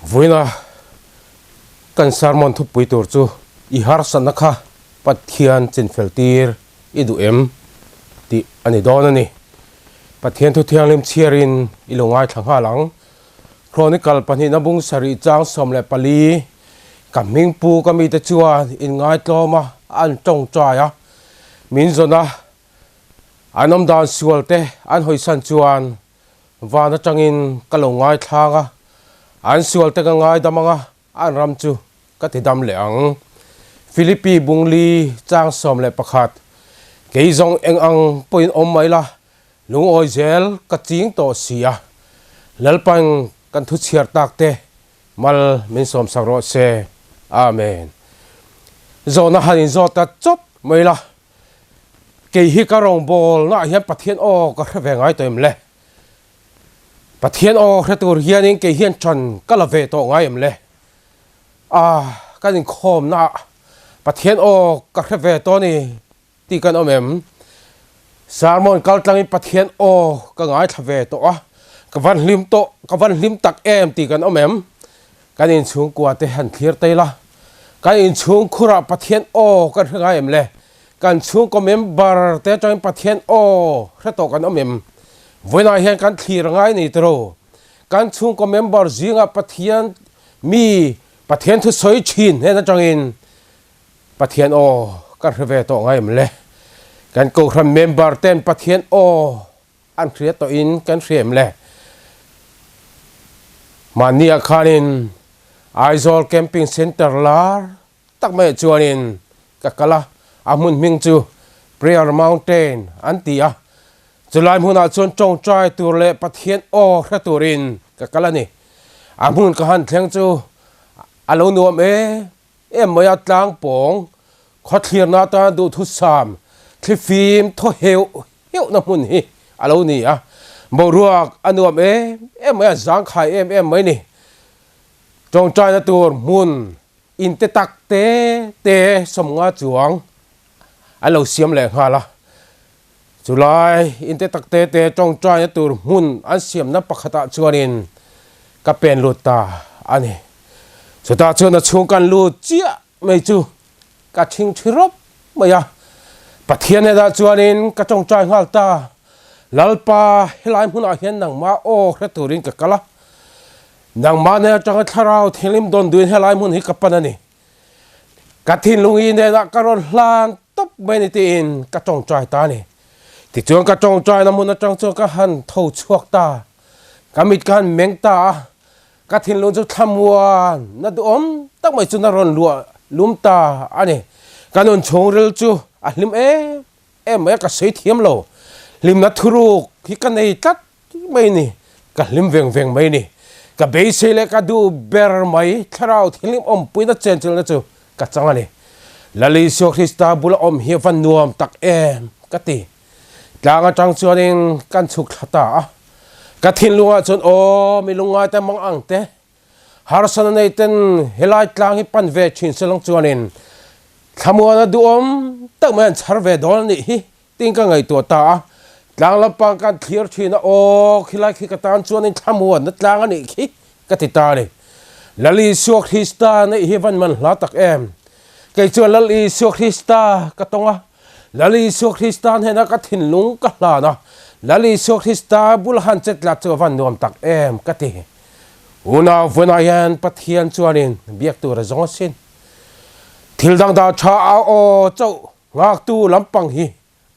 vui na kan sarmon thu pui tur chu I har san kha pathian chin feltir idu em ti ani don ani pathian thu thiang lim chiarin ilungai thangha lang chronicle pani na bung sari chang somle pali kaming pu kami te chuan in ngai tloma an tong chaya min zona anom dan sualte an hoisan chuan wana changin kalongai thanga an sualte ka ngai damanga an ramchu katidam leang Philippi bungli chang somle pakhat keizong eng ang point om maila lung oi zel ka ching to sia lalpang kan thu chiar takte mal min som saro se amen zona hanin zota chop maila ke hi ka rong bol na hian pathian o ka hrevengai toim le pathian o hretur hianin ke hian chan kala ve to ngai em le kanin khom na pathian o ka hre to ni ti kan omem sarmon kaltlangi pathian o ka ngai thave to ka van lim tak em ti kan omem kanin chung kwa te han thlir teila kanin chung khura pathian o kan ngai em le kan chung ko member te chang pathian o hre to kan omem voina hian kan thlir ngai ni tro kan chung ko member zinga pathian mi pathian thu soi chin he na changin pathian o kan hre to ngai em le kan ko khram member ten pathian o an khriat to in kan hrem le mania khanin Aizol camping center lar tak mai chuanin kakala amun mingchu prayer mountain antia julai huna chon chong chai tur le pathian o hraturin kakala ni amun ka han thleng chu alo nuam em maya tlang pong khothlir na ta du thu sam thifim tho heu na mun hi alo ni boruak anuam em maya zang khai em mai ni trong trai na tur mun in te tak te som nga chuang alo siam le hala julai in te tak te trong trai na tur mun an siam na pakhata chuanin ka pen luta ani chuta chuna chung kan lu chia mai chu ka thing thirop maya pathian ne da chuanin ka trong trai ngal ta lalpa helai huna hian nang ma o hreturin ka kala nang ma ne chang tharau thilim don duin helai mun hi kapanani kathin lungi ne da karon hlan top mai ni tin ka chong trai ta ni ti chuan ka chong trai na mun chang chu ka han tho chuak ta kamit kan meng ta kathin lung chu thamwan na du om tak mai chu na ron lua lum ta ani kanon chongrel chu a hlim em ka sei thiam lo lim na thuruk hi ka nei tat mai ni ka hlim veng mai ni ka beisele ka du ber mai tharau thilim om puina chenchel na chu ka changani lali so Krista bula om hi van nuam tak em ka ti tlanga chang chuanin kan chuk thata ka thin lunga chon o mi lunga ta mang ang te har san nei ten helai tlang hi pan ve chin selong chuanin thamua du om tak man char ve dol ni hi ting ka ngai to ta tlang la pang kan thlir thina o khilai khi ka tan chuanin thamua na tlang ani khi ka ti ta ni lali so Krista nei hi van man hla tak em kai chuan lali so Krista ka tonga lali so Krista hena ka thin lung ka hla na lali so Krista bul han chet la chu van nuam tak em ka ti una vona yan pathian chuanin biak tu ra zong sin thil dang da tha o chau ngak tu lampang hi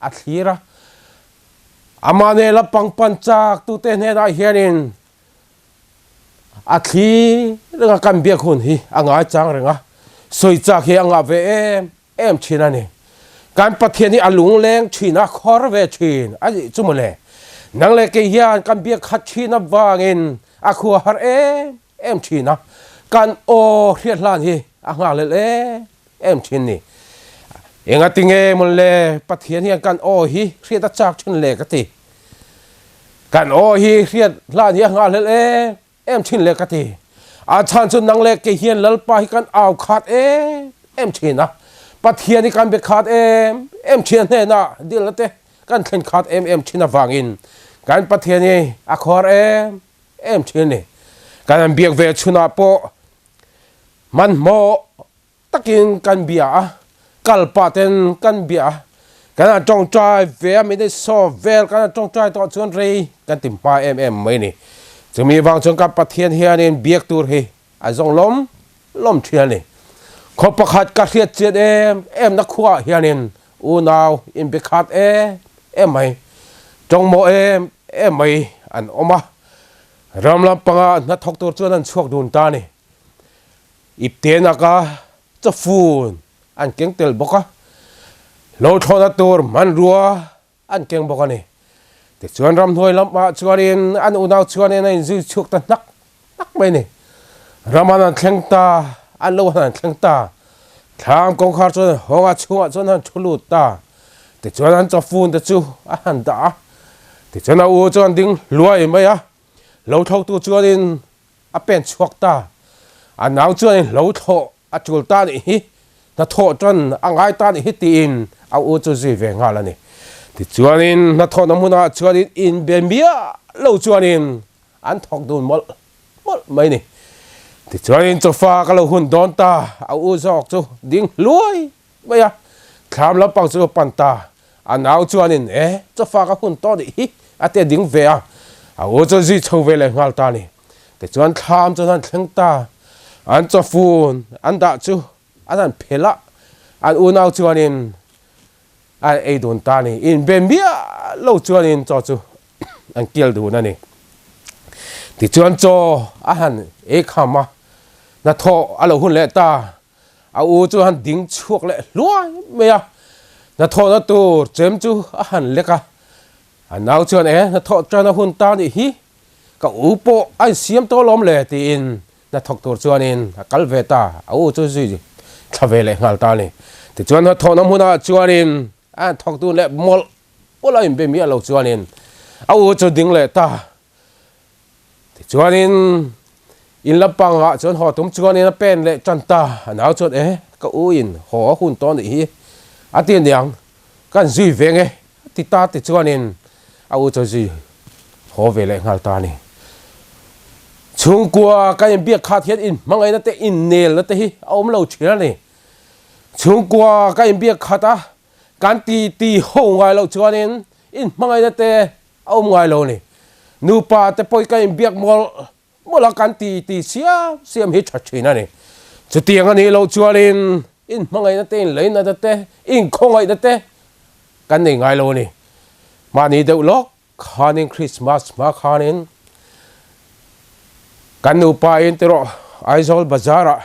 a thira amane lampang panchak tu te ne da hianin a thi renga kan biak hun hi anga chang renga soi chak hi anga ve em china ni kan pathian ni alung leng china khor ve chin ai chumole nang le ke hian kan biak khat china wangin a khu har em china kan o hriat hlan hi anga le em chin ni enga tinge mon le pathian hian kan o hi hriat a chak chun le ka ti kan o hi hriat hlan hi anga le em chin le ka ti a chan chun nang le ke hian lalpa hi kan aw khat em china pathian ni kan be khat em chin ne na dil te kan thlen khat em china wangin kan pathian ni a khor em chin ni kan biak ve chuna po man mo takin kan bia kalpaten kan bia kan trong trai ve mi de so vel kan trong trai to chun rei kan tim pa mai ni chumi wang chung ka pathian hian in biak tur hi a zong lom thial ni kho pakhat ka riat chet em na khuwa hian in u naw in be khat mai trong mo em mai an oma ramlam panga na thok tur chuan an chuak dun ta ni iptena ka chafun an keng tel boka lo thona tur man ruwa an keng boka ni te chuan ram hoi lam ma chuan in an unaw chuan in in zu chuk ta nak mai ni raman an thleng ta an lo han thleng ta tham kong khar chuan honga chunga chuan han thulu ta te chuan an chafun te chu a han da te chuan a u chuan ding luai mai a lo thok tu chuan in a pen chuak ta an naw chuan in lo tho a chul ta ni hi na tho chuan angai ta ni hi ti in a u chu zi ve nga la ni ti chuan in na tho na huna chuan in ben bia lo chuan in an thok dun mol mai ni ti chuan in chofa ka lo hun don ta a u zok chu ding luai mai a kham la pang chu pan ta an naw chuan in chofa ka hun to ni hi a te ding ve a u chu zi chho ve le ngal ta ni ti chuan kham chu han thleng ta an chafun an da chu an phela an u naw chuan in an ei dun ta ni in ben bia lo chuan in cho chu an kiel du na ni ti chuan cho a han khama na tho a lo hun le ta a u chu han ding chuak le luai me a na tho na tu chem chu a han le ka an naw chuan na tho chuan a hun ta ni hi ka u po an siam to lom le ti in na thok tur chuan in a kal ve ta a u chu zi thave le ngal ta ni ti chuan na tho na huna chuan in an thok tu le mol ola in be mi a lo chuan in a u chu ding le ta ti chuan in la pang a chuan ho tum chuan in a pen le chan ta an naw chuan ka u in ho hun to ni hi a ti niang kan zui ve nge ti ta ti chuan in a u chu zi ho ve le ngal ta ni chung qua cái em biết khát thiết in mang ấy nó te in nền nó te hi ông lâu chuyện này chung qua cái em biết khát á can ti hông ngoài lâu chuyện nên in mang ấy nó te ông ngoài lâu này nu pa te poi cái em biết mua là can ti xiêm hết chặt chuyện này chú tiền anh lâu chuyện nên in mang ấy nó te lấy nó te in không ấy nó te cái này ngoài lâu này mà ni đâu lót khá nên Christmas mà khá nên kan upa in tero Aizawl bazara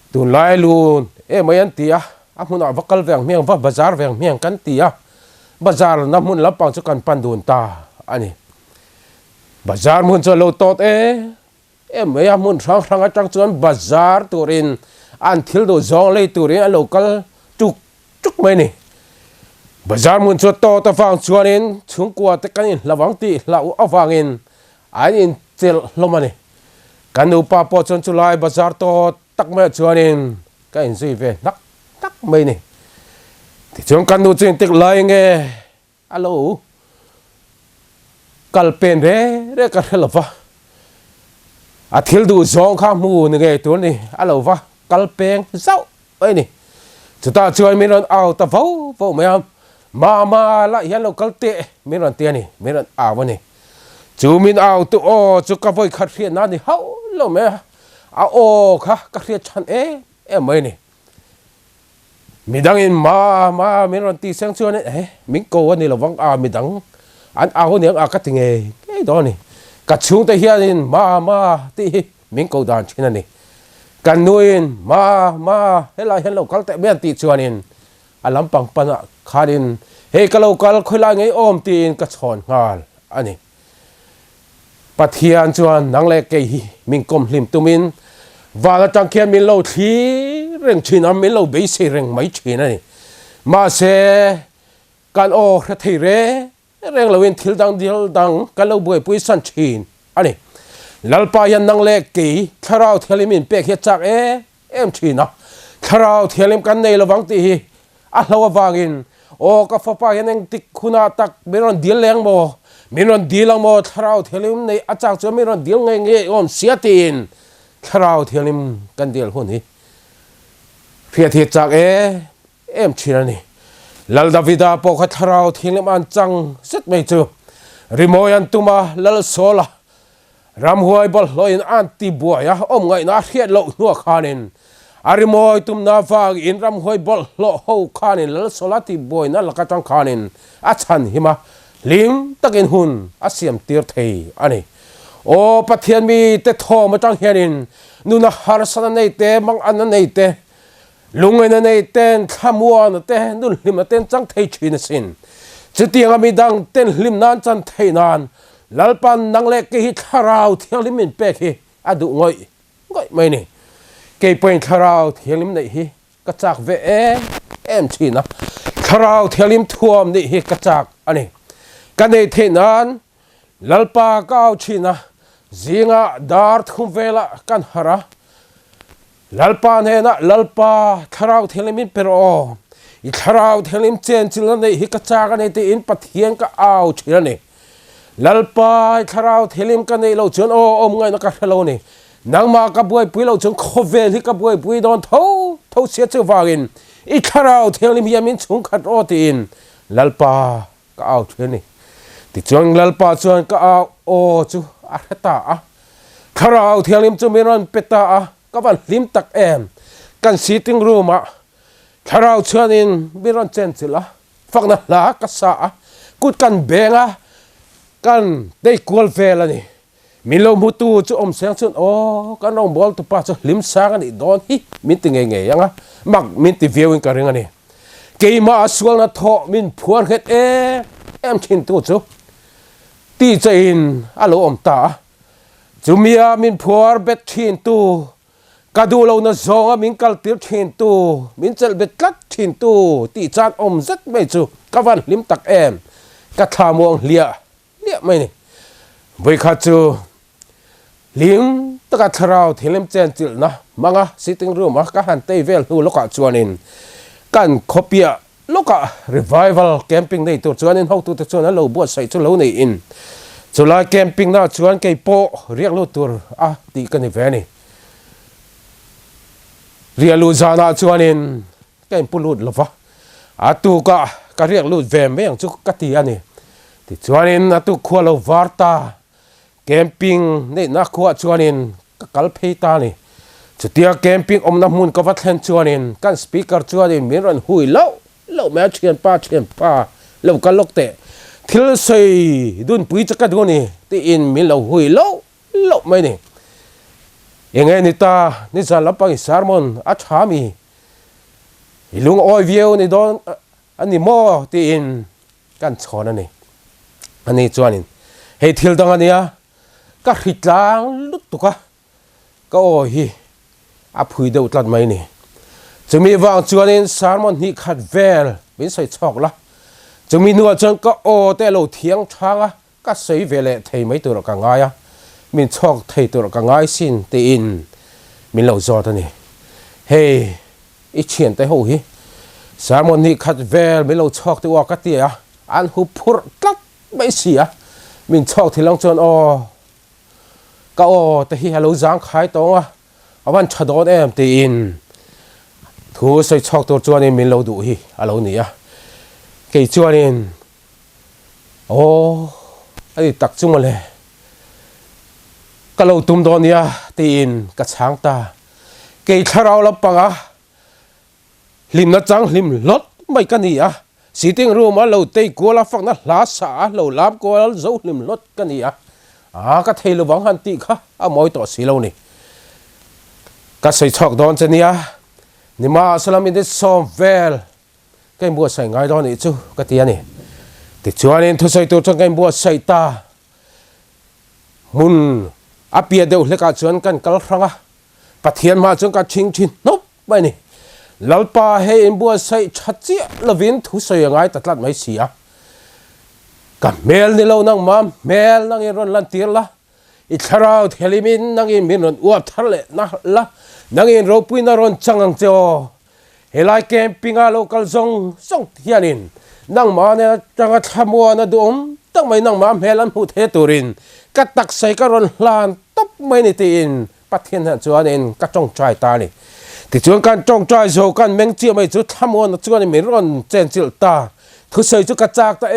tun lai lun mai an tia a huna vakal veng miang va bazar veng miang kan tia bazar na mun lapang chu kan pan dun ta ani bazar mun cho lo tot mai a mun rang atang chuan bazar turin an thil do zong le turin a local chuk mai ni bazar mun cho to ta fang chuan in chung kwa te kan in lawang ti lau awangin anh in tel lomani kan upa po chon chulai bazar to tak me chuanin ka in zui ve nak mai ni ti chong kan nu chen tek lai nge alo kal pen re ka helova a thil du zong kha mu ni nge tu ni alo va kal peng zau ai ni chuta chuan mi ron au ta vo me ma la hian lo kal te mi ron te ni mi ron aw ni chú min ao tu chú cá voi khát riết na đi hậu lâu mẹ khá cá riết chăn em mới nè mình đang in mà mình còn tì sang chưa này mình cố anh là vắng mình đang ăn những cái tình nghề cái đó nè cả chúng ta hiện in mà tì mình cố đàn trên này cả nuôi mà hết là hiện lâu các tại bên tì chưa nên lắm bằng pan khá đến hey cái lâu cái khơi lại ngay ôm tì cái chọn ngal anh này pathian chuan nang le ke hi min kom hlim tumin wala tangkhian min lo thi reng thina min lo be se reng mai thina ni ma se kan o thei re reng lawin thil dang kan lo boi pui san thin ani lalpa yan nang le ke tharau thelimin pe khe chak em thina tharau thelim kan nei lawang ti hi a hlowa wangin o ka fa pa yan tik khuna tak beron dil leng mo minon dilang mo tharau thelim nei achak chu minon dil nge nge om siatin tharau thelim kan dil hun hi phia thi chak em chirani lal davida po kha tharau thelim an chang set mai chu rimoyan tuma lal sola ram huai bol loin anti buaya om ngai na khiat lo nu khanin arimoy tum na wag in ram huai bol lo ho khanin lal solati boy na laka chang khanin achan hima lim takin hun asiam tir thei ani o pathian mi te tho ma chang hianin nuna har sana nei te mang an nei te lungoi na nei ten khamua na te nun lim ten chang thei chin sin chutiang mi dang ten lim nan chan thei nan lalpan nang le ke hi tharau thiang lim min pe hi adu ngoi mai ni ke point tharau thiang lim nei hi ka chak ve em china tharau thiang lim thuam ni hi ka chak ani kan nei the nan lalpa kau china zinga dar thum vela kan hara lalpa ne na lalpa tharau thiang lim pero I tharau thelim chen chilna nei hi ka chaka nei te in pathian ka au thira ni lalpa tharau thelim ka nei lo chon o om ngai na ka helo ni nangma ka buai pui lo chon khovel hi ka buai pui don tho sia chu wangin I tharau thelim yamin chung khat o tin lalpa ka au thira ni ti chong lalpa chon ka au o chu a heta a tharau thelim chu miron peta a ka van lim tak em kan sitting room a tharau chuanin miron chen chila fakna la ka sa kut kan benga kan dei kual vel ani milo mutu chu om sang chun o kan rong bol tu pa chu lim sang ani don hi min ti nge nge yanga mak min ti viewing ka ring ani keima sual na tho min phuan het em chin tu chu ti chain alo om ta chumia min phuar bet thin tu kadu lo na zonga min kal tir thin tu min chel bet kat thin tu ti chan om zat mai chu kawan lim tak em ka thamong lia mai ni voi kha chu lim taka tharau thelem chen chil na manga sitting room ka han tei vel hu loka chuanin kan khopia loka revival camping nei tur chuanin ho tu te chuan lo bo sai chu lo nei in chula camping na chuan ke po riak lo tur ti kan ni ve ni rialu zana chuanin kain pulut lova atu ka riak lut ve meng chu ka ti ani ti chuanin atu khualo warta camping nei na khuwa chuanin ka kal pheita ni chutia camping omna mun ka wathlen chuanin kan speaker chuanin miran hui lo ma chen pa lo ka lokte thil sei dun pui chaka doni ti in mi lo hui lo mai ni engay nita ni zalapang sermon at hami ilung oi view ni don ani mo ti in kan chona ni ani chuanin hei thil dang ania ka hritlang lut tuka ka o hi a phui deuh tlat mai ni chumi wang chuanin sermon hi khat vel bin sai chok la chumi nuwa chon ka o te lo thiang thanga ka sei vele thei mai tur ka ngaya min chok thei tur ka ngai sin te in min lo zo ta ni hey I chien te ho hi sermon ni khat vel min lo chok te wa ka ti an hu phur tlat mai sia min chok thilang chon o ka o te hi halo jang khai to awan chadon em te in thu sai chok tur chuan min lo du hi alo ni ke chuanin o ai tak chung le ka lo tum don ya tin ka chang ta ke tharau la panga lim na chang lim lot mai ka ni sitting room lo te ko la fak na la sa lo lam ko zo lim lot ka ni ka thelo wang han ti kha moi to si lo ni ka sei chok don chania ni ma salam in som vel cái mua sai ngai đó này chứ cái tiền này thì cho nên thôi sai tôi cho cái mua sai ta mun apia đều lấy cả chuyện cái răng bắt hiện mà chuyện cái chinh chinh nốt vậy này lalpa hay mua sai chặt chia là viên thu sai ngai tạt lát mấy xí cả mail này lâu năng mam mail năng yên lan tiền la ít thao thelimin năng yên miền uap thar lệ na la năng yên rau pui na ron changang cho helai camping a local zong hianin nang ma ne tanga thamua na dum tắc mấy nang mà mẹ lắm hụt hết turin cắt tắc say các ron lan tóc mấy này tiền bắt thiên hạt chúa nên cắt trong trai ta này thì chúa can trong trai rồi can meng chia mấy chúa tham ôn chúa này mấy ron chen chịu ta thứ xây chúa cắt chạc ta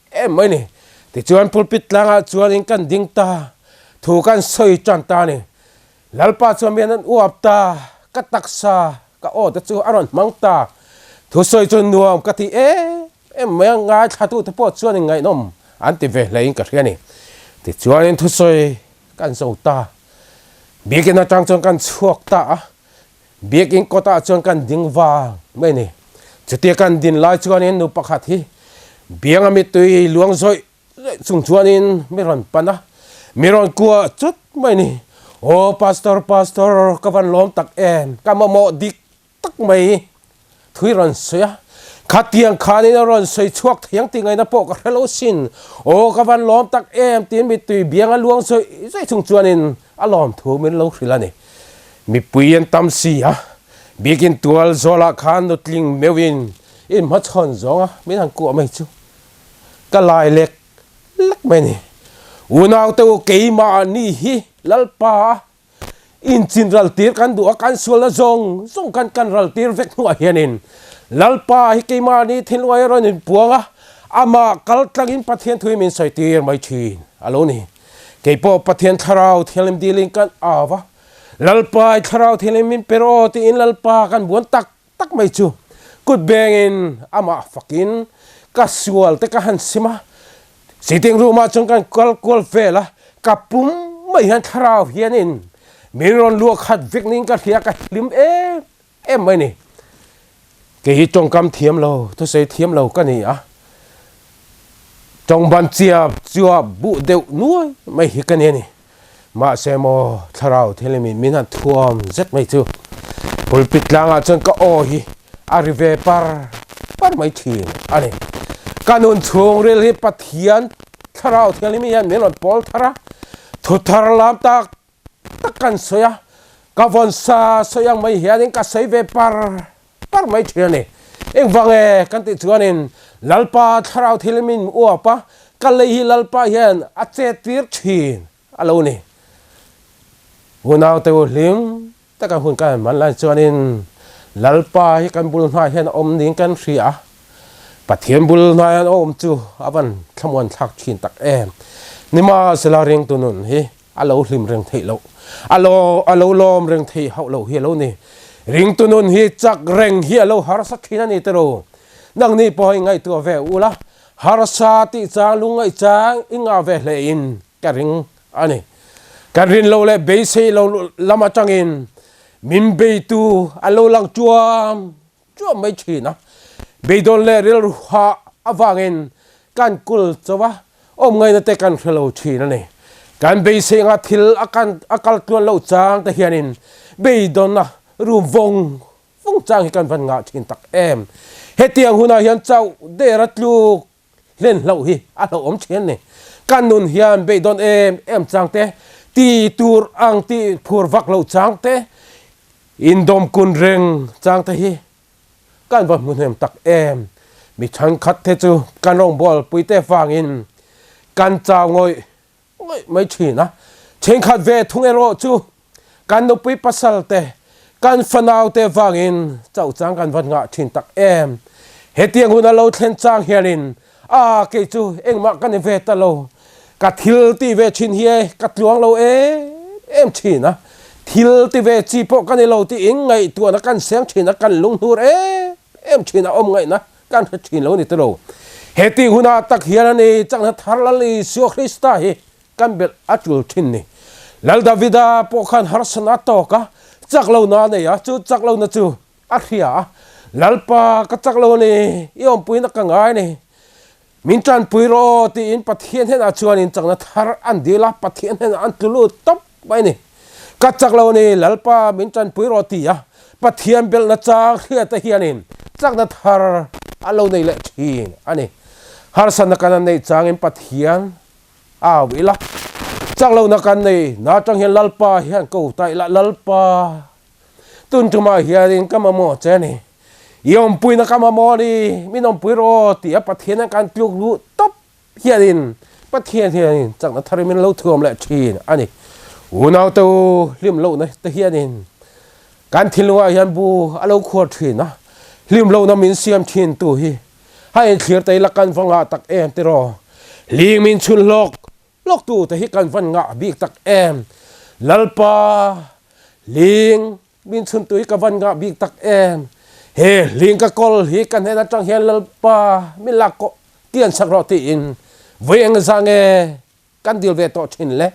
em mấy này thì chúa ăn pulpit lang chúa nên can ding ta thu can xây chan ta này lalpa chúa miền ăn uap ta cắt tắc sa cắt ô ta chúa aron mang ta thu xây chúa nuông cắt thì em mấy ngay thà tu thà chúa này ngay nôm anh tìm về lấy cái này thì chúa nên thu xây can sầu ta biết cái nào trang can chuộc ta biết cái có ta can ding vàng mấy này chỉ tiếc can din lại chúa nên nụ bạc hạt hi biết ngay mi tùy luang rồi sung chúa nên mấy lần pan á mấy lần qua chút mấy này pastor các bạn lom tắc em các mà mò đi tắc mấy thứ lần xưa khát tiếng khát nên lần xưa chuộc tiếng tiếng này nó bộ cái lâu xin các bạn lom tắc em tiếng mi tùy biết ngay luang rồi sung chúa nên lom thu mấy lâu rồi là này mi buyen tâm si biết cái tual zola khan nốt linh mewin in mất hồn giống mấy thằng cụ mày chứ cái lại lek lắc mày nè unau tao kỹ mà ni hi lalpa in chin ral tir kan du kan sul na zong kan ral tir vek nuai hianin lalpa hi kỹ mà ni thin wai ron in puanga ama kal tlangin pathian thui min sai tir mai thin alo ni ke po pathian tharau thialim diling kan awa lalpa tharau thialim min pero ti in lalpa kan buan tak mai chu kut bengin ama fakin casual te ka han sima sitting room ma chong kan kol vela kapum mai han tharau hianin miron luak khat vikning ka thia ka lim em mai ni ke hi chong kam thiam lo to sei thiam lo ka ni trong ban chia chua bu deu nuôi mai hi ka ni ma se mo tharau thelemin min han thuam zet mai chu pulpit langa chon ka hi arrive par mai thi ani kanun chung rel hi pathian tharau thelimi yan melon pol thara thu thar lam tak kan soya ka von sa soyang mai hianin ka sei ve par mai thiani eng wange kan ti chuanin lalpa tharau thelimin uapa kalei hi lalpa hian a che tir thin alo ni unau te lim ta ka hun kan man lai chuanin lalpa hi kan bul na hian om ning kan ria pathian bul na hian om chu awan thamon thak thin tak em nima sela reng tunun hi alo hlim reng thei lo alo lom reng thei hau lo hi lo ni ring tunun hi chak reng hi alo har sa thina ni tero nang ni po ngai tu ve ula har sa ti chang lungai chang inga ve hle in ka ring ani ka rin lo le be sei lo lama changin min be tu alo lang chuam mai china be don le ril ha awangin kan kul chawa om ngai na te kan khelo thina ni kan be sei nga thil akal tuan lo chang ta hianin be don na ru vong chang hi kan van nga thin tak em hetiang huna hian chau de ratlu len lo hi alo om chen ni kan nun hian be don em chang te ti tur ang ti phur vak lo chang te indom kun reng chang te hi kan van mun hem tak em mi thang khat te chu kan rong bol puite fangin kan chaw ngoi mai thina chen khat ve thung ero chu kan no pui pasal te kan fanau te wangin chau chang kan van nga thin tak em hetiang huna lo thlen chang hianin ke chu engma kan ve ta lo ka thil ti ve chin hi ka tluang lo em thina thil ti ve chi po kan lo ti ing ngai tu na kan sang thina kan lung hur em thina om ngai na kan thin lo ni te lo heti huna tak hianani chang thar lali su krista hi kan bel atul thin ni lal davida po khan harsana to ka chak lo na ne ya chu chak lo na chu a khia lalpa ka chak lo ni yom pui na ka ngai ni min chan pui ro ti in pathian hen a chuan in chang na thar an dila pathian hen an tulu top mai ni ka chak lo ni lalpa min chan pui ro ti ya pathian bel na chang khia ta hianin chak na thar alo nei le thin ani har san na kan nei chang in pathian wila chak lo na kan nei na chang hian lalpa hian ko tai la lalpa tun tuma hianin kamamo chani yom pui na kamamo ni minom pui ro ti a pathian kan tluk lu top hiền bắt hiền hiền chẳng là thay mình lâu thường lại chỉ anh ấy u nào tàu liêm lâu này ta hiềnการทิ้งลงยันบูอาลูขวดถิ่นนะลิมโลน้ำมินเสียมถิ่นตัวฮีให้เขียนใจละกันฟังงาตักเอ็มติรอลิมินชุนลอกตัวแต่ให้กันฟังงาบีกตักเอ็มลัลปาลิงมินชุนตัวให้กันฟังงาบีกตักเอ็มเฮลิงกะกอลให้กันให้นัดจังเฮลัลปามิลักก็เตียนสักรอตีอินเวียงสังเอกันดีลเวตโตถิ่นเลย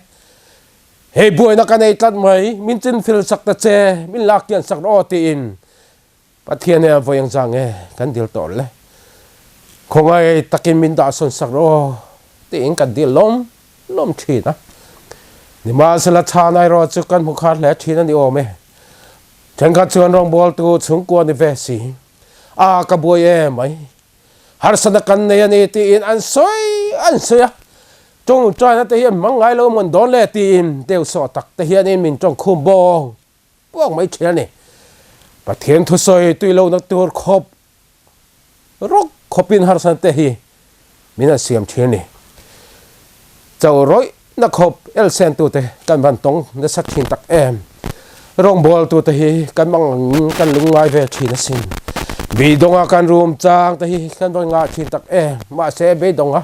เฮ้ยบวยนักการเอกลัดไหมมินจินฟิลสักตะเจมินลักยันสักรอตีอินปะเทียนเนี่ยพยังจังเอกันเดียวต่อเลยคงไอ้ตะกินมินดาสนสักรอตีอินกันเดียวล้มทีนะนี่มาสลัดชาในรอจุกันมุขานและทีนั่นดีโอเมฉันก็ชวนรองบอลตัวสงกวนในเวสีกระบวยเอไหมหาสนักกันในนี่ตีอินอันสวยจงใจนะแต่เฮียมังไงเราเหมือนโดนเล่ตีนเดียวสอตักแต่เฮียนี่มินจงคุมบอลพวกไม่เชื่อนี่ประเทศทุสอยตุยเรานักตัวขบรกขบินหาสันเตฮีมินาเสียมเชื่อนี่เจ้าร้อยนักขบเอลเซนตัวเตกันบันตงนักสักชินตักเอ็มรองบอลตัวเตฮีกันบังกันลุงไงเวชีนัสินบีดงอาการรวมจางเตฮีกันบังงาชินตักเอ็มมาเสบีดงอ่ะ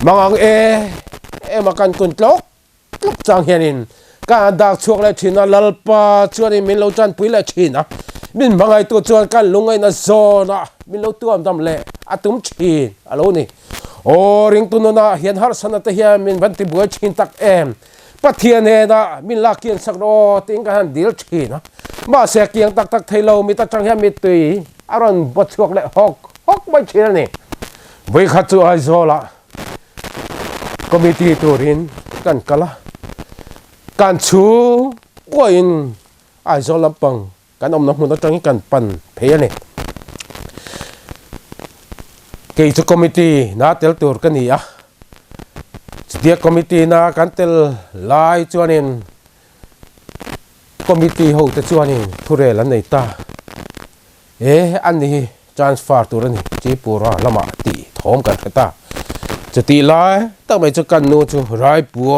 มังมากันกุนลกจังเฮียนินการดักช่วงและชินะลัลปาชวนมินเราจันปุยและชินะมินบางไอตัวชวนกันลุงไอนะโซนะมินเราตัวดำเละอาตุมชินอะไรนี่โอ้ริงตุนนะเฮียนฮาร์สันตะเฮียมินบันติบัวชินตักเอ็มปัทเทียนเฮนะมินลักเกียนสักโรติงกันดีลชินะมาเสียเกียงตักไทยเรามีตักจังเฮียมิตุยอารอนบัดช่วงและฮอกไม่ชินะนี่วิขัดจูไอโซละคอมมิตี้ตัวรินกันกะละการชูก็อินไอโซลับปังการอมน้ำมันต้องจังกันปันเพียนี่เกี่ยวกับคอมมิตี้น่าเตลตัวกันนี่อ่ะเดียคอมมิตี้น่ากันเตลไล่จวนอินคอมมิตี้เขาจะจวนอินทุเรศแล้วในตาอันนี้จานฟาร์ตัวนี้จีปูระละมาตีถมกันกันตาจะตีลายตั้งไม่จะกันนูจูไรปัว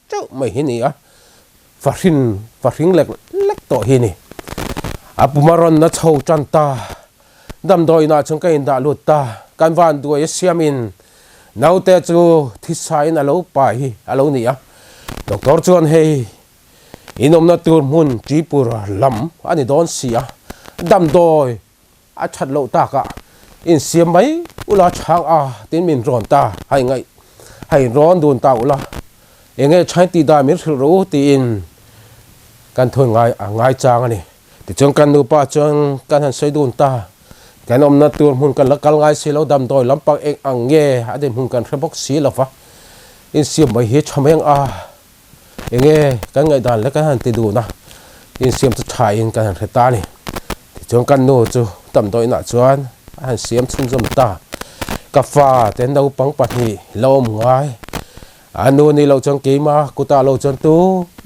เจ้าไม่เห็นนี่อ่ะฟาริงเล็กต่อเห็นนี่ปุมารอนนัดเช่าจันตาดำดอยนาชงกันดาลุตตาการวันด้วยเสียมินนาเตจูที่ใช้นาลูไปอาลูนี่อ่ะดอกทอร์จวนเฮอินอมนัดตัวมุนจีปุระลำอันนี้โดนเสียดำดอยชัดโลตากะอินเสียไหมอุลาช่างตินมินร้อนตาให้ร้อนโดนตาอุลาเองใช้ตีดามิรู้ตีอินกันทนง่ายจางนี่แต่จงกันดูป้าจงกันหันใส่โดนตาแกนอมนัดตัวมุนกันละกันง่ายเสียแล้วดำดอยลำปากเองเย่อดีมุนกันระบบสีละฟ้าอินเสียไหมเฮชมเองกันง่ายด่านแล้วกันหันตีดูนะอินเสียมจะถ่ายอินกันหันเทตานี่จงกันดูจูดำดอยหน้าจวนหันเสียมชุ่มจมตากาฟ้าเต้นเราปังปัดนี่เราหงายอันนู้นนี่เราจังกี่มากุตาเราจันตู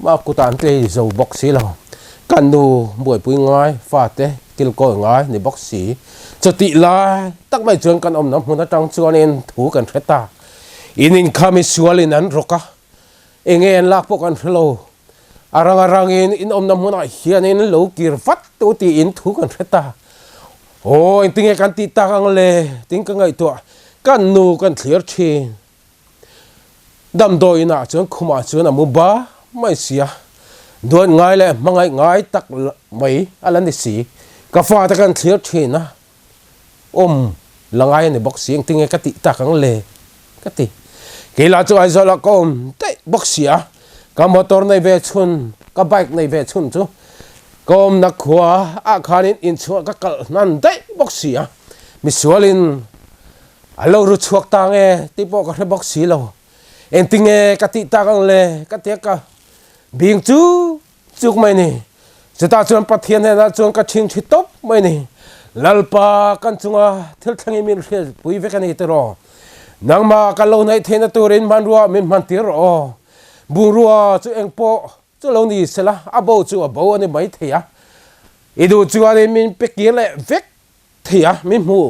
มากุตาอันเตยจะบ็อกซี่เรากันดูบวยปุยง่ายฟ้าเตะกิลโก้ง่ายในบ็อกซี่จะติลายตั้งไม่เจอกันอมน้ำมันจังชวนเองถูกันเทตาอินินคามิสวลินันรกะเองลักพวกกันเทโลอารางอินอมน้ำมันเฮียนินโลกิรฟัดตัวตีอินถูกันเทตาโอ้ยติงกันตีตากังเลยติงกังไงตัวกันนูกันเถียร์ชีดำโดยน่ะจนคุมาจนมุบ้าไม่เสียดวนง่ายเลยมังง่ายตักไม่อะไรนี่สิกาฟ้าตะกันเถียร์ชีนะละง่ายในบ็อกซี่ติงกันตีตากังเลยกติกีฬาจะไอ้จละก็เตะบ็อกซี่กับมอเตอร์ในเวชุนกับไบค์ในเวชุนจูก็นักขัวอาคารินอินชัวก็กนั่นได้บ็อกซี่มิสวลินเรารู้ชัวต่างที่พวกเขาบ็อกซี่เราเอ็นติงกติตากังเลยกติกาบิงจูไม่นี่จะตาจวนปัทเทียนนะจวนกระชิงชิตบไม่นี่ลัลปากันจงเทลทังมิลเชียปุยเวกันนี่ตรอนังมากันเราในเทนตัวรินมันรัวมินมันตีรอบุรัวจูเองโปจูเรานี่เสละอาโบจูอาโบอันนี้ไม่เทียอีดูจูอันนี้มินเปกี้เลยเวกเทียมินหู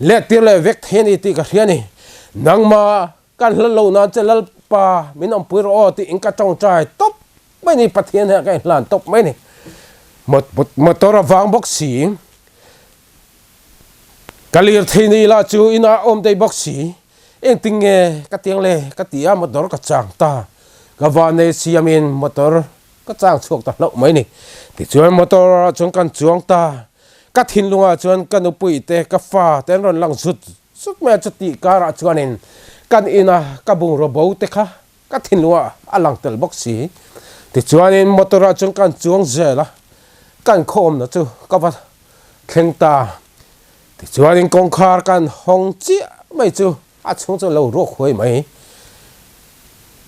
เล็กตีเลยเวกเทนี่ตีกันเทียนี่ nang ma kan lo na chelal pa min om pui ro ti in ka chong chai top mai ni pathian ha kai lan top mai ni motor wang box si kalir thini la chu ina om dei box si eng ting nge ka tiang le ka tia motor ka chang ta ka van ne siamin motor ka chang chuak ta lo mai ni ti chuan motor chung kan chuang ta ka thin lunga chuan kan upui te ka fa ten ron lang zut suk me chati kara chuanin kan ina ka bung ro bo te kha ka thin lunga alang tel box si ti chuanin motor chung kan chuang zela kan khom na chu ka va thleng ta ti chuanin kong khar kan hong chi mai chu a chung chu lo ro khoi mai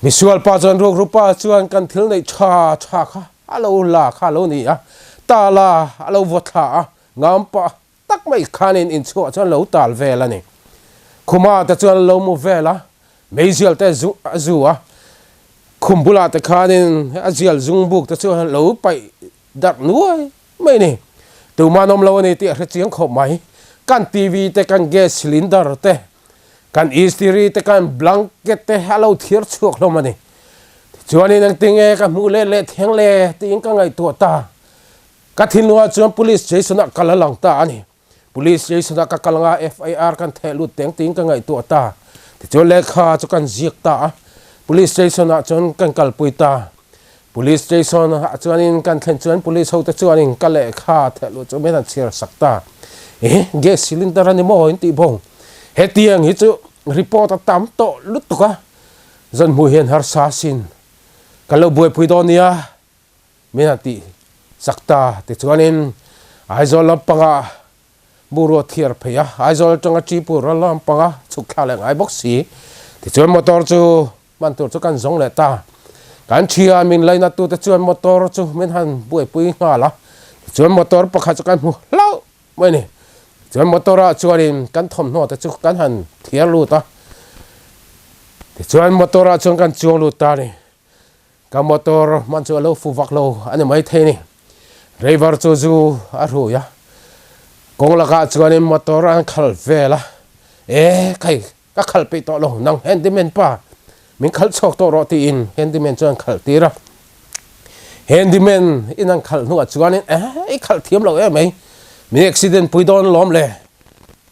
visual pa chuan ro rupa chuan kan thil nei tha kha alo la kha lo ni a ta la alo votha ngam pa tak mai khanin in chu chuan lo tal vela ni khuma ta chuan lo mu vela meizil te zu a khumbula te khanin azial zungbuk ta chuan lo pai đặt nuôi mấy nè từ mà nôm lâu này thì cái tiếng khổ máy can tivi te can gas cylinder te can istiri te can blanket te hello thier chuộc lo mà nè cho nên năng tiếng cái mũ lệ thiang lệ tiếng cái ngày tuổi ta cái thiên loa cho police station cả lòng ta nè police station cả lòng FIR can thể lụt tiếng cái ngày tuổi ta thì cho lệ kha cho can giết ta police station cho can kalpui ta police station chuanin kan thlen chuan police ho ta chuanin ka le kha thelu chu me han chir sakta gas cylinder ani mo in ti bong he tiang hi chu report tam to lut to ka zan mu hian har sa sin ka lo boi pui donia me han ti sakta ti chuanin aizol lampanga buro thiar pheya aizol changa chi pu ra lampanga chu khala ngai box si ti chuan motor chu man tur chu kan zong le ta kan chia min lai na tu te chuan motor chu men han buai pui nga la chuan motor pakha chu kan mu lau mai ni chuan motor a chuanin kan thom no te chu kan han thiar lu ta te chuan motor a chuan kan chuang lu ta ni ka motor man chu lo fu vak lo ani mai the ni driver chu zu a ru ya kong la ka chuanin motor an khal vela kai ka khal pe to lo nang handyman pa mình khal chok to ro ti in handyman chuan khal tira handyman in ang khal nu chuanin ai khal thiam lo mai mi accident pui don lom le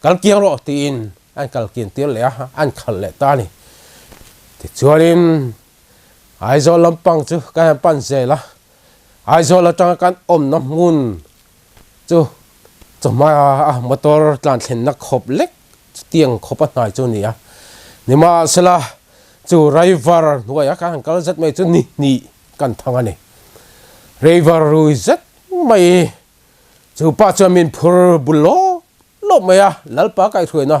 kal kiang ro ti in an kal kin tir le an khal le ta ni ti chuanin aizol lampang chu ka pan se la aizol la tang kan om na mun chu chuma motor tlan thlen na khop lek tiang khopa nai chu ni a nima sela chu driver nuaya ka hankal zat mai chu ni kan thanga ni driver ru zat mai chu pa chu min phur bulo lo maya lalpa kai thuina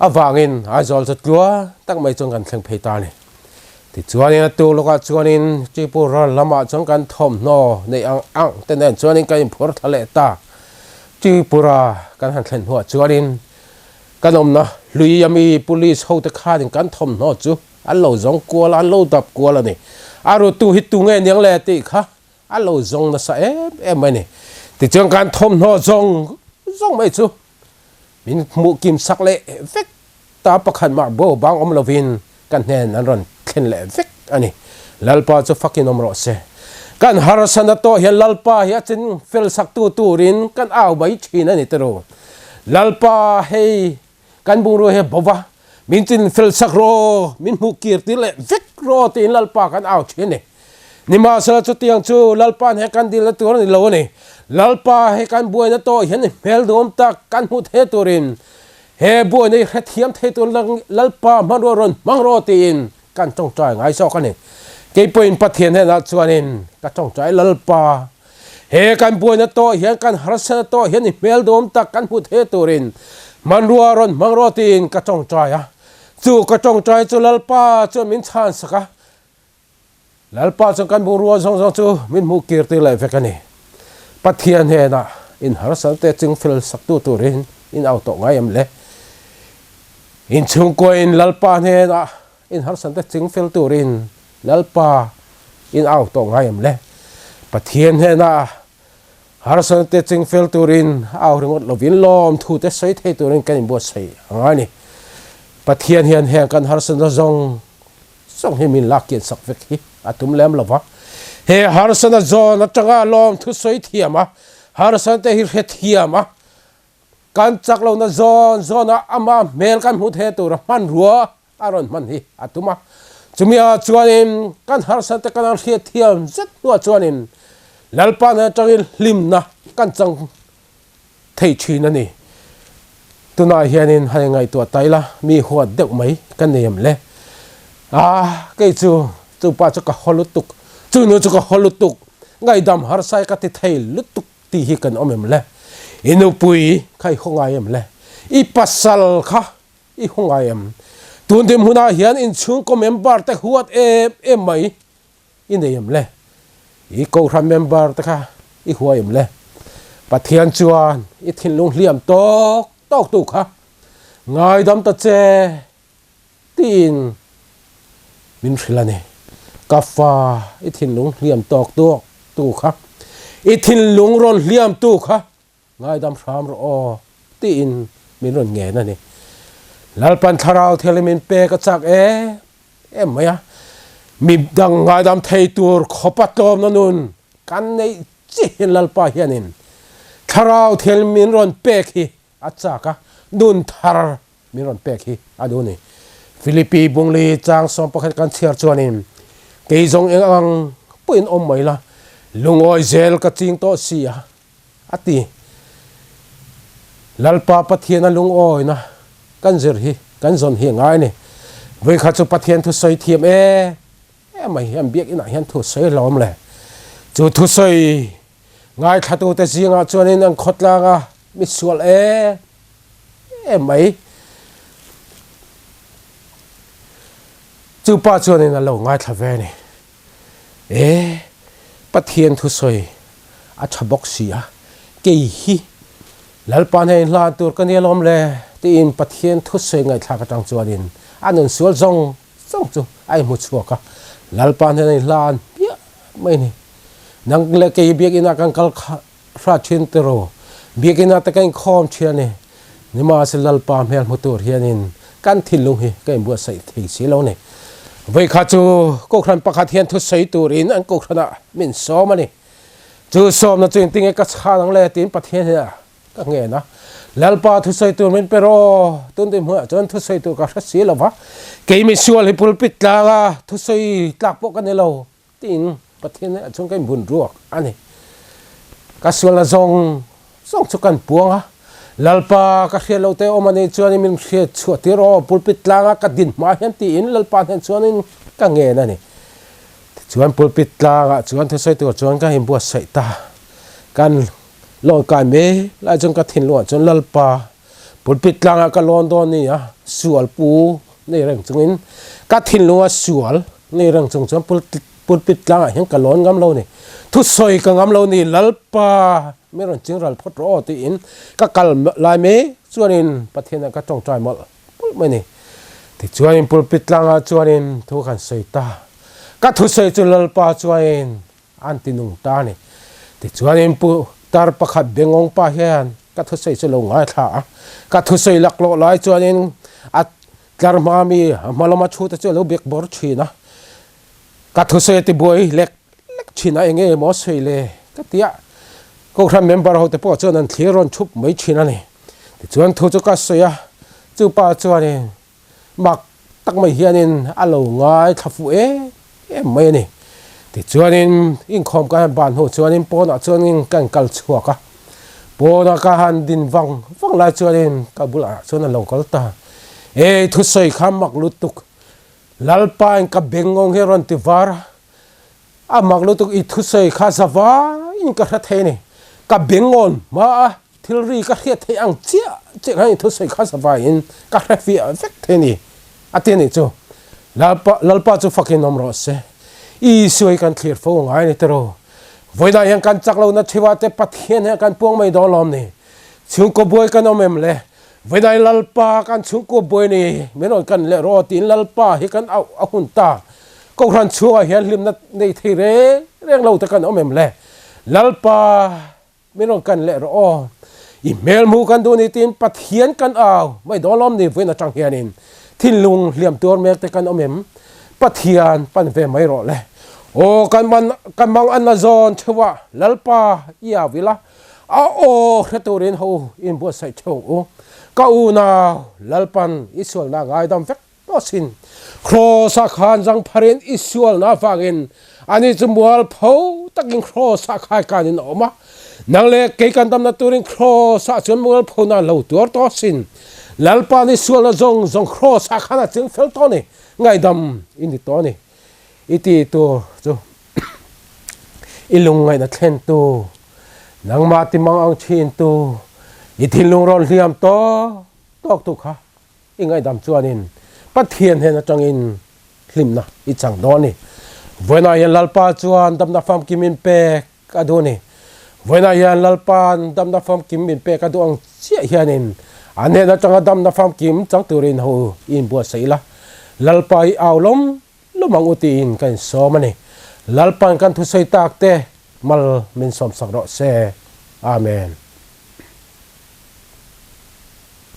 awangin aizol zat lua tak mai chung kan thleng pheita ni ti chuanin tu loka chuanin chipura lama chung kan thom no nei ang tenen chuanin kai phur thale ta chipura kan han thlen huwa chuanin kan omna lui yami police ho te kha din kan thom no chu an lo zong kwal an lo dap kwal ani aro tu hit tu nge niang le ti kha an lo zong na sa em mai ni ti chung kan thom no zong mai chu min mu kim sak le vek ta pakhan ma bo bang om lovin kan nen an ron khen le vek ani lalpa chu fucking omro se kan harasana to hian lalpa hi chin fel sak tu rin kan aw bai thina ni tero lalpa hei kan bung ro he bova min tin fel sak ro min mu kir ti le vek ro tin lalpa kan aw thine ni ma sa chu tiang chu lalpa he kan dil tur ni lo ni lalpa he kan buai na to hian mel dom tak kan hu the turin he buai nei thiam the tur lalpa manro ron mangro tin kan chong chai ngai so kan ni ke point pathian he na chuanin ka chong chai lalpa he kan buai na to hian kan harsa to hian mel dom tak kan hu the turin manruwa ron mangro tin ka chong chai a chu ka chong chai chu lalpa chu min chan saka lalpa chu kan buruwa zong chu min mu kir ti lai vekani pathian he na in harsa te ching fel sak tu rin in auto ngai am le in chung ko in lalpa he na in harsa te ching fel tu rin lalpa in auto ngai am le pathian he na harsan te ching fel turin aw ringot lovin lom thu te sei the turin kan bo sei angani pathian hian heng kan har san zong song he min lak kin sak vek hi atum lem lova he har san zon atanga lom thu soi thiama har san te hi he thiama kan chak lo na zona ama mel kan hu the tur man ruwa aron man hi atuma chumia chuanin kan har san te kan he thiam zet nuwa chuanin lalpa na tangil limna kan chang thei thina ni tuna hianin hai ngai to taila mi huat deuh mai kan nem le ke chu pa chu ka holutuk chu no chu ka holutuk ngai dam har sai ka ti thei lutuk ti hi kan omem le inu pui khai hongai em le I pasal kha I hongai em tun dem huna hian in chung ko member te huat em mai in em le I ko ram member te kha I huai em le pathian chuan I thin lung hliam tok tu kha ngai dam ta che tin min thilani kafa I thin lung hliam tok tu kha I thin lung ron hliam tu kha ngai dam ram ro o tin min ron nge na ni lalpan tharau thelemin pe ka chak em maya mi dang ngai dam thei tur khopat lom na nun kan nei chi lalpa hianin tharau thelemin ron pe khi achaka nun thar min ron pe khi aduni Philippi bungli chang som pakhat kan chiar chuanin keizong ang puin om mai la lungoi zel ka ching to sia ati lalpa pathian lung oi na kan zir hi kan zon hi ngai ni voi kha chu pathian thu soi thiam mai hiam biak ina hian thu soi lom le chu thu soi ngai thatu te zinga chuanin ang khotla nga mi sual mai chu pa chuanin a lo ngai thave ni pathian thu soi a thabok sia ke hi lalpan hai la tur kan yelom le tin pathian thu soi ngai thla ka tang chuanin anun sual zong chu ai mu chuaka lalpan hai lan pia mai ni nang le ke biak ina kan kal fra thin tero biak ina ta kan khom thiani nima se lalpa mel motor hianin kan thilung hi kai bu sai thei si lo ni voi kha chu ko khran pakhat hian thu soi turin an ko khrana min som ani chu som na chin ting ka cha nang le tin pathian ha ka nge na lalpa thu soi tur min pero tun dim hu chon thu soi tur ka si lova ke mi sual hi pulpit la thu soi tlak po kan lo tin pathian ha chung kai bun ruak ani ka sual la zong chu kan puanga lalpa ka khelo te omani chuan min khre chu ti ro pulpit langa ka din ma hian ti in lalpa hen chuan in ka nge na ni chuan pulpit langa chuan thu soi tur chuan ka him bu sai ta kan lon kai me la jong ka thin lo chuan lalpa pulpit langa ka lon don ni sual pu nei reng chungin ka thin lo sual nei reng chung chuan pulpit langa hian ka lon ngam lo ni thu soi ka ngam lo ni lalpa meron chingral phot ro ti in ka kal lai me chuanin pathian ka tong trai mol pul mai ni ti chuanin pulpit langa chuanin thu kan sei ta ka thu sei chu lalpa chuain an tinung ta ni ti chuanin pu tar pakhat bengong pa hian ka thu sei chu lo ngai tha ka thu sei lak lo lai chuanin at karma mi malama chu ta chu lo bek bor thina ka thu sei ti boi lek china enge mo sei le ka tia ko khram member ho te po chuan an thleron thup mai thina ni chuan thu chu ka soya chu pa chuan ni mak tak mai hianin alo ngai thafu mai ni ti chuan in khom ka ban ho chuan in pon a chuan in kan kal chuaka pona ka han din wang lai chuan in ka bula chuan lo kal ta thu soi kham mak lutuk lalpa in ka bengong heron ti var a mak lutuk I thu soi kha zawa in ka thathe ni ka bengon ma thilri ka hriat thei ang che ngai thu soi kha sawa in ka hrafi vek the ni ateni chu lalpa chu fucking nomro se I soi kan clear fo ngai ni tero voina yang kan chaklo na thiwa te pathian he kan puang mai dolom ni chung ko boy kan omem le voina lalpa kan chung ko boy ni menon kan le ro tin lalpa hi kan au hun ta ko ran chuwa hian lim na nei thei re reng lo ta kan omem le lalpa meron kan le ro email mu kan do ni tin pathian kan aw mai dolom ni voina tang hianin thin lung liam tur mek te kan omem pathian pan ve mai ro le o kan mang an na zon thwa lalpa ya vila a o khaturin ho in bo sai tho o ka u na lalpan isol na ngai dam vek to sin cross a khan jang pharin isol na fagin ani chumwal pho takin cross a khai kanin oma nangle ke kan dam na turin cross a chumwal pho na lo tur to sin lalpa ni sual na zong cross a khana chung fel to ni ngai dam in to ni iti to chu ilung ngai na thlen tu nang ma ti mang ang chin tu ithin lung rol liam to tok tu kha ingai dam chuanin pathian he na changin hlimna I chang do ni voina yan lalpa chuan dam na fam kimin pe ka do ni voina yan lalpan dam na fam kimin pe ka do ang chia hianin ane na changa dam na fam kim chang turin ho in bua seila lalpai awlom lumang utiin kan somani lalpan kan thu sei tak te mal min som sak ro se amen